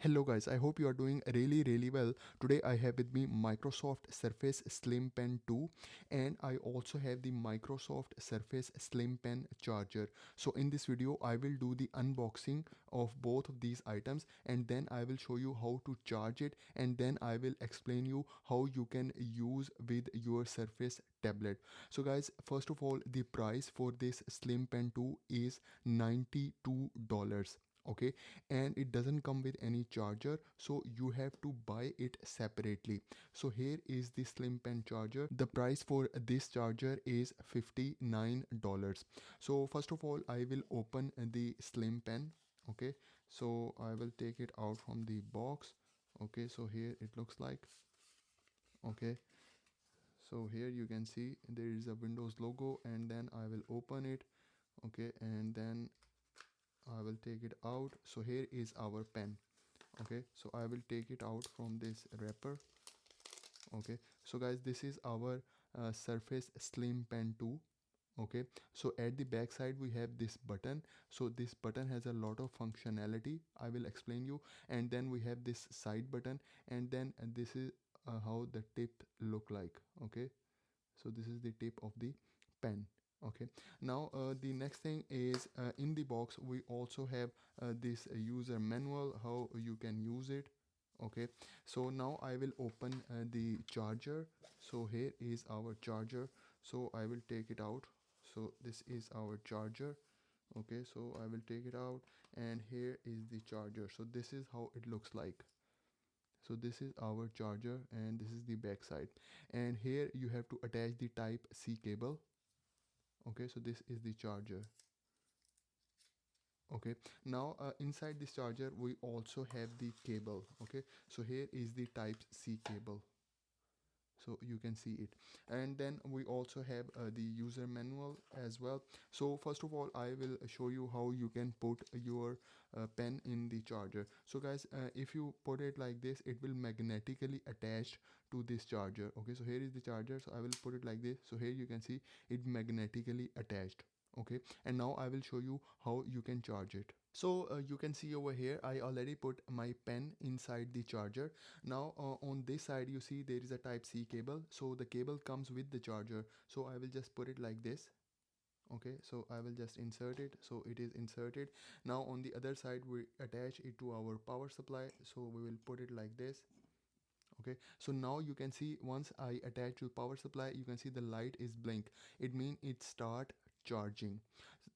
Hello guys, I hope you are doing really well. Today I have with me Microsoft Surface Slim Pen 2 and I also have the Microsoft Surface Slim Pen charger. So in this video I will do the unboxing of both of these items and then I will show you how to charge it and then I will explain you how you can use with your Surface tablet. So guys, first of all, the price for this Slim Pen 2 is $92. Okay, and it doesn't come with any charger, so you have to buy it separately. So here is the Slim Pen charger. The price for this charger is $59. So first of all I will open the Slim Pen. Okay, so I will take it out from the box. Okay, so here it looks like. Okay, so here you can see there is a Windows logo and then I will open it. Okay, and then I will take it out. So here is our pen. Okay, so I will take it out from this wrapper. Okay, so guys, this is our Surface Slim Pen 2. Okay, so at the back side we have this button. So this button has a lot of functionality, I will explain you. And then we have this side button, and then this is how the tip look like. Okay, so this is the tip of the pen. Okay, now the next thing is in the box we also have this user manual, how you can use it. Okay, so now I will open the charger. So here is our charger, so I will take it out. So this is our charger. Okay, so I will take it out and here is the charger. So this is how it looks like. So this is our charger and this is the back side, and here you have to attach the type C cable. Okay, so this is the charger. Okay, now inside this charger we also have the cable. Okay, so here is the type C cable, so you can see it. And then we also have the user manual as well. So first of all I will show you how you can put your pen in the charger. So guys, if you put it like this, it will magnetically attach to this charger. Okay, so here is the charger, so I will put it like this. So here you can see it magnetically attached. Okay, and now I will show you how you can charge it. So you can see over here I already put my pen inside the charger. Now on this side you see there is a type C cable, so the cable comes with the charger. So I will just put it like this. Okay, so I will just insert it, so it is inserted. Now on the other side we attach it to our power supply, so we will put it like this. Okay, so now you can see once I attach to power supply, you can see the light is blink, it means it start charging.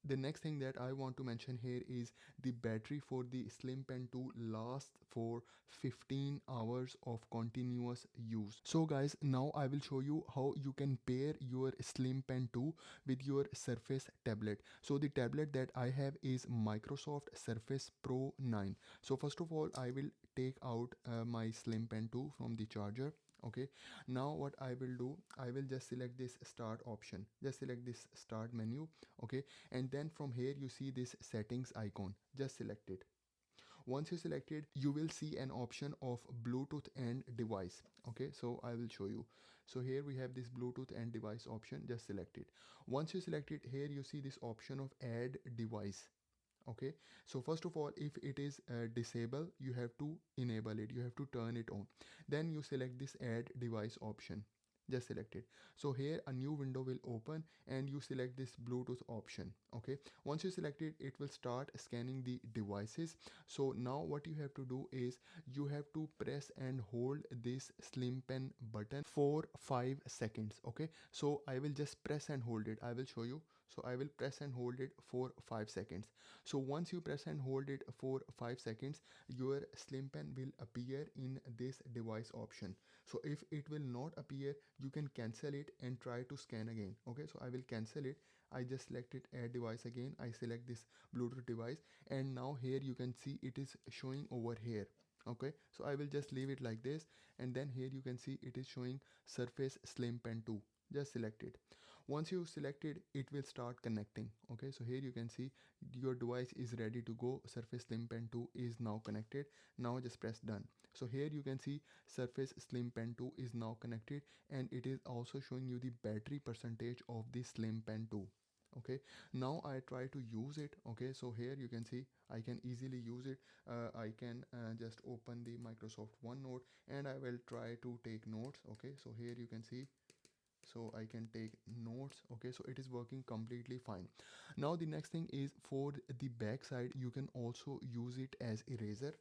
The next thing that I want to mention here is the battery for the Slim Pen 2 lasts for 15 hours of continuous use. So guys, now I will show you how you can pair your Slim Pen 2 with your Surface tablet. So the tablet that I have is Microsoft Surface Pro 9. So first of all I will take out my Slim Pen 2 from the charger. Okay, now what I will do, I will just select this start option, just select this start menu. Okay, and then from here you see this settings icon, just select it. Once you select it, you will see an option of Bluetooth and device. Okay, so I will show you. So here we have this Bluetooth and device option, just select it. Once you select it, here you see this option of add device. Okay, so first of all, if it is disabled, you have to enable it, you have to turn it on. Then you select this add device option, just select it. So here a new window will open and you select this Bluetooth option. Okay, once you select it, it will start scanning the devices. So now what you have to do is you have to press and hold this Slim Pen button for 5 seconds. Okay, so I will just press and hold it, I will show you. So I will press and hold it for 5 seconds. So once you press and hold it for 5 seconds, your Slim Pen will appear in this device option. So if it will not appear, you can cancel it and try to scan again. Okay, so I will cancel it. I just select it, add device again. I select this Bluetooth device, and now here you can see it is showing over here. Okay, so I will just leave it like this, and then here you can see it is showing Surface Slim Pen 2. Just select it. Once you select it, it will start connecting. Okay, so here you can see your device is ready to go. Surface Slim Pen 2 is now connected. Now just press done. So here you can see Surface Slim Pen 2 is now connected, and it is also showing you the battery percentage of the Slim Pen 2. Okay, now I try to use it. Okay, so here you can see I can easily use it. I can just open the Microsoft OneNote and I will try to take notes. Okay, so here you can see, so I can take notes. Okay, so it is working completely fine. Now the next thing is, for the back side you can also use it as eraser.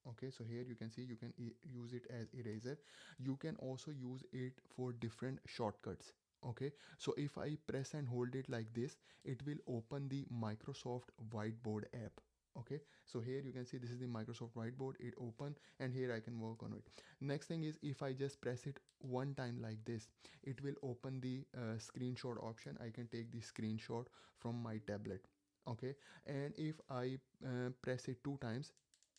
Okay, so here you can see you can use it as eraser. You can also use it for different shortcuts. Okay, so if I press and hold it like this, it will open the Microsoft Whiteboard app. Okay, so here you can see this is the Microsoft Whiteboard, it open, and here I can work on it. Next thing is, if I just press it one time like this, it will open the screenshot option. I can take the screenshot from my tablet. Okay, and if I press it two times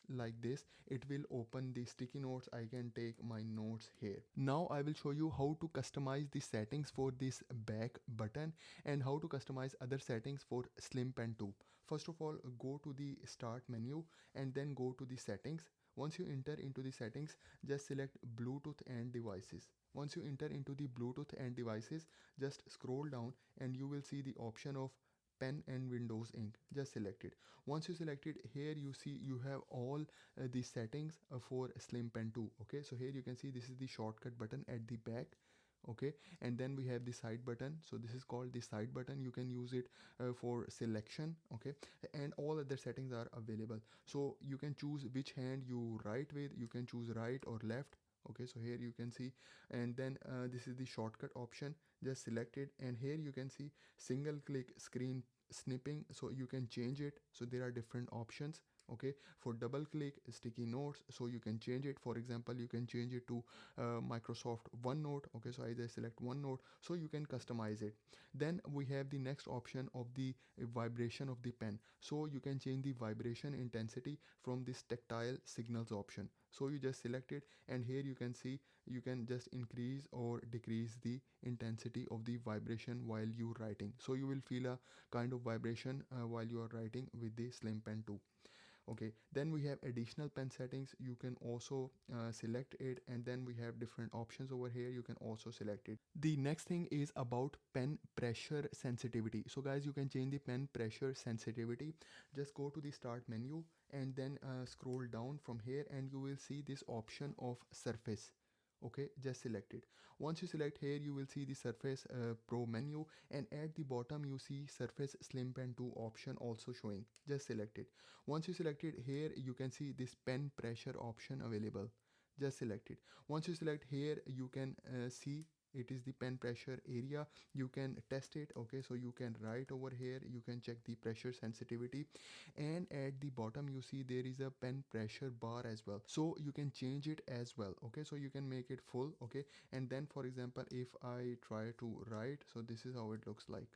like this, it will open the sticky notes. I can take my notes here. Now I will show you how to customize the settings for this back button and how to customize other settings for Slim Pen 2. First of all, go to the start menu and then go to the settings. Once you enter into the settings, just select Bluetooth and devices. Once you enter into the Bluetooth and devices, just scroll down and you will see the option of pen and Windows ink. Just select it. Once you select it, here you see you have all the settings for Slim Pen 2. Okay, so here you can see this is the shortcut button at the back. Okay, and then we have the side button, so this is called the side button. You can use it for selection. Okay, and all other settings are available, so you can choose which hand you write with. You can choose right or left. Okay, so here you can see, and then this is the shortcut option. Just select it, and here you can see single click screen snipping, so you can change it. So there are different options. Okay, for double click sticky notes, so you can change it. For example, you can change it to Microsoft OneNote. Okay, so I just select OneNote, so you can customize it. Then we have the next option of the vibration of the pen, so you can change the vibration intensity from this tactile signals option. So you just select it, and here you can see you can just increase or decrease the intensity of the vibration while you writing. So you will feel a kind of vibration while you are writing with the Slim Pen 2. Okay, then we have additional pen settings. You can also select it, and then we have different options over here. You can also select it. The next thing is about pen pressure sensitivity. So guys, you can change the pen pressure sensitivity. Just go to the start menu and then scroll down from here, and you will see this option of surface. Okay, just select it. Once you select, here you will see the Surface Pro menu, and at the bottom you see Surface Slim Pen 2 option also showing. Just select it. Once you select it, here you can see this pen pressure option available. Just select it. Once you select, here you can see it is the pen pressure area. You can test it. Okay, so you can write over here, you can check the pressure sensitivity, and at the bottom you see there is a pen pressure bar as well, so you can change it as well. Okay, so you can make it full. Okay, and then for example, if I try to write, so this is how it looks like.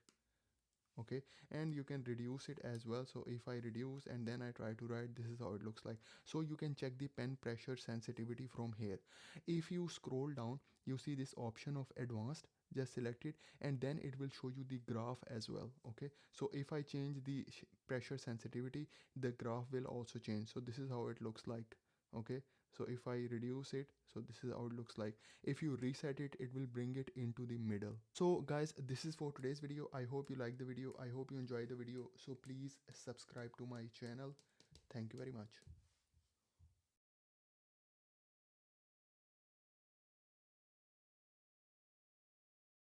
Okay, and you can reduce it as well. So if I reduce and then I try to write, this is how it looks like. So you can check the pen pressure sensitivity from here. If you scroll down, you see this option of advanced. Just select it, and then it will show you the graph as well. Okay, so if I change the pressure sensitivity, the graph will also change. So this is how it looks like. Okay, so if I reduce it, so this is how it looks like. If you reset it, it will bring it into the middle. So guys, this is for today's video. I hope you like the video, I hope you enjoy the video. So please subscribe to my channel. Thank you very much.